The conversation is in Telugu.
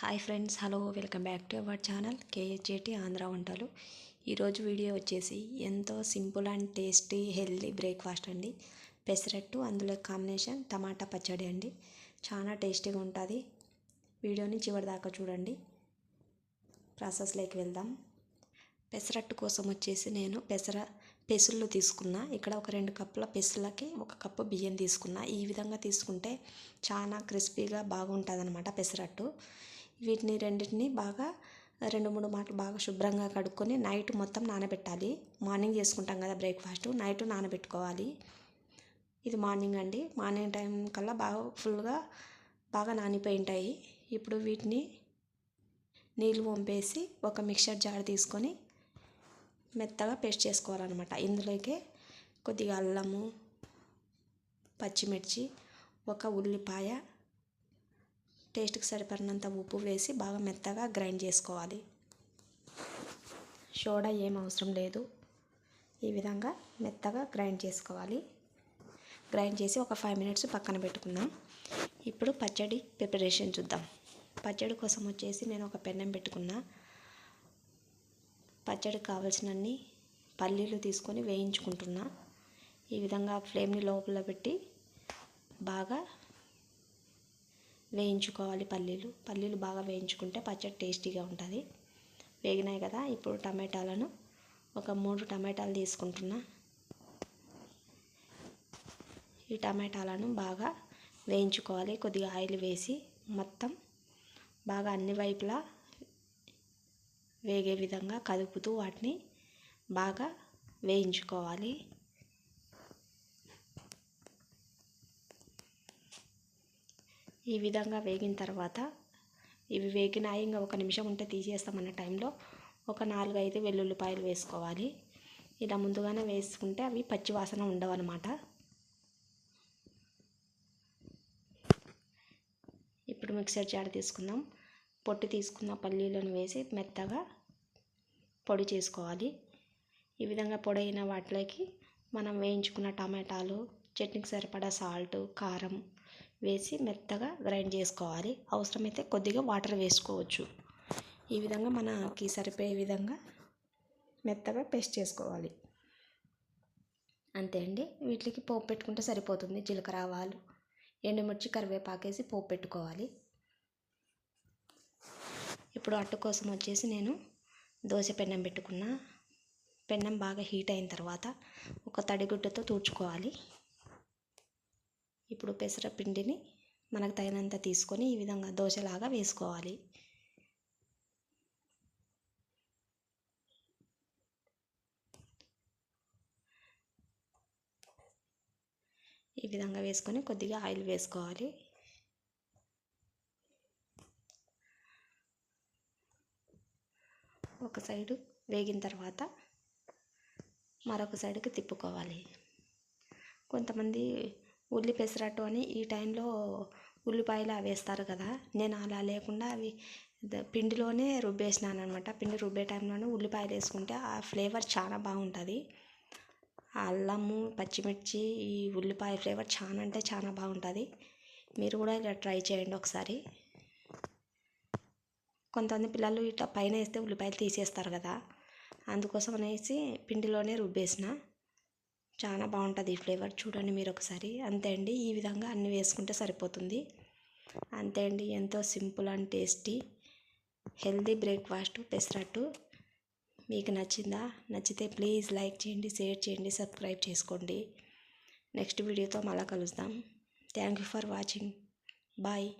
Hi friends, hello, welcome back to our channel KHAT Andhra వంటలు. ఈరోజు వీడియో వచ్చేసి ఎంతో simple and tasty healthy breakfast అండి. పెసరట్టు, అందులో కాంబినేషన్ టమాటా పచ్చడి అండి. చాలా టేస్టీగా ఉంటుంది. వీడియోని చివరి దాకా చూడండి. ప్రాసెస్లోకి వెళ్దాం. పెసరట్టు కోసం వచ్చేసి నేను పెసులు తీసుకున్నా. ఇక్కడ ఒక 2 కప్పుల పెసులకి 1 కప్పు బియ్యం తీసుకున్నా. ఈ విధంగా తీసుకుంటే చాలా క్రిస్పీగా బాగుంటుంది అన్నమాట పెసరట్టు. వీటిని రెండింటిని బాగా 2-3 మాటలు బాగా శుభ్రంగా కడుక్కొని నైట్ మొత్తం నానబెట్టాలి. మార్నింగ్ చేసుకుంటాం కదా బ్రేక్ఫాస్ట్, నైట్ నానబెట్టుకోవాలి. ఇది మార్నింగ్ అండి. మార్నింగ్ టైం కల్లా బాగా ఫుల్గా బాగా నానిపోయి ఉంటాయి. ఇప్పుడు వీటిని నీళ్ళు వంపేసి ఒక మిక్సర్ జార్ తీసుకొని మెత్తగా పేస్ట్ చేసుకోవాలన్నమాట. ఇందులోకి కొద్దిగా అల్లము, పచ్చిమిర్చి, 1 ఉల్లిపాయ, టేస్ట్కి సరిపడినంత ఉప్పు వేసి బాగా మెత్తగా గ్రైండ్ చేసుకోవాలి. సోడా ఏం అవసరం లేదు. ఈ విధంగా మెత్తగా గ్రైండ్ చేసుకోవాలి. గ్రైండ్ చేసి ఒక 5 మినిట్స్ పక్కన పెట్టుకుందాం. ఇప్పుడు పచ్చడి ప్రిపరేషన్ చూద్దాం. పచ్చడి కోసం వచ్చేసి నేను ఒక పెన్నం పెట్టుకున్నా. పచ్చడికి కావాల్సినన్ని పల్లీలు తీసుకొని వేయించుకుంటున్నా. ఈ విధంగా ఫ్లేమ్ని లోపల పెట్టి బాగా వేయించుకోవాలి. పల్లీలు బాగా వేయించుకుంటే పచ్చడి టేస్టీగా ఉంటుంది. వేగినాయి కదా. ఇప్పుడు టమాటాలను ఒక 3 టమాటాలు తీసుకుంటున్నా. ఈ టమాటాలను బాగా వేయించుకోవాలి. కొద్దిగా ఆయిల్ వేసి మొత్తం బాగా అన్ని వైపులా వేగే విధంగా కదుపుతూ వాటిని బాగా వేయించుకోవాలి. ఈ విధంగా వేగిన తర్వాత ఇవి వేగినాయి, ఇంకా 1 నిమిషం ఉంటే తీసేస్తామన్న టైంలో ఒక 4-5 వెల్లుల్లిపాయలు వేసుకోవాలి. ఇలా ముందుగానే వేసుకుంటే అవి పచ్చి వాసన ఉండవు అన్నమాట. ఇప్పుడు మిక్సర్ జార్ తీసుకుందాం. పొట్టు తీసుకున్న పల్లీలను వేసి మెత్తగా పొడి చేసుకోవాలి. ఈ విధంగా పొడి అయిన వాటిలోకి మనం వేయించుకున్న టమాటాలు, చట్నీకి సరిపడా సాల్ట్, కారం వేసి మెత్తగా గ్రైండ్ చేసుకోవాలి. అవసరమైతే కొద్దిగా వాటర్ వేసుకోవచ్చు. ఈ విధంగా మనకి సరిపోయే విధంగా మెత్తగా పేస్ట్ చేసుకోవాలి. అంతే అండి. వీటికి పోపు పెట్టుకుంటే సరిపోతుంది. జీలకర్ర, ఆవాలు, ఎండుమిర్చి, కరివేపాకేసి పోపు పెట్టుకోవాలి. ఇప్పుడు అట్టు కోసం వచ్చేసి నేను దోశ పెన్నం పెట్టుకున్నా. పెన్నం బాగా హీట్ అయిన తర్వాత ఒక తడిగుడ్డతో తుడుచుకోవాలి. ఇప్పుడు పెసరపిండిని మనకు తగినంత తీసుకొని ఈ విధంగా దోశలాగా వేసుకోవాలి. ఈ విధంగా వేసుకొని కొద్దిగా ఆయిల్ వేసుకోవాలి. ఒక సైడు వేగిన తర్వాత మరొక సైడుకి తిప్పుకోవాలి. కొంతమంది ఉల్లి పెసరట్టు అని ఈ టైంలో ఉల్లిపాయలు అవి వేస్తారు కదా. నేను అలా లేకుండా అవి పిండిలోనే రుబ్బేసినాను అనమాట. పిండి రుబ్బే టైంలోనే ఉల్లిపాయలు వేసుకుంటే ఆ ఫ్లేవర్ చాలా బాగుంటుంది. ఆ అల్లము, పచ్చిమిర్చి, ఈ ఉల్లిపాయ ఫ్లేవర్ చాలా అంటే చాలా బాగుంటుంది. మీరు కూడా ఇలా ట్రై చేయండి ఒకసారి. కొంతమంది పిల్లలు ఇట్లా పైన వేస్తే ఉల్లిపాయలు తీసేస్తారు కదా, అందుకోసం అనేసి పిండిలోనే రుబ్బేసిన. చాలా బాగుంటుంది ఈ ఫ్లేవర్. చూడండి మీరు ఒకసారి. అంతే అండి. ఈ విధంగా అన్నీ వేసుకుంటే సరిపోతుంది. అంతే అండి. ఎంతో simple and tasty healthy breakfast pesarattu. మీకు నచ్చిందా? నచ్చితే ప్లీజ్ లైక్ చేయండి, షేర్ చేయండి, సబ్స్క్రైబ్ చేసుకోండి. నెక్స్ట్ వీడియోతో మళ్ళీ కలుద్దాం. Thank you for watching. Bye.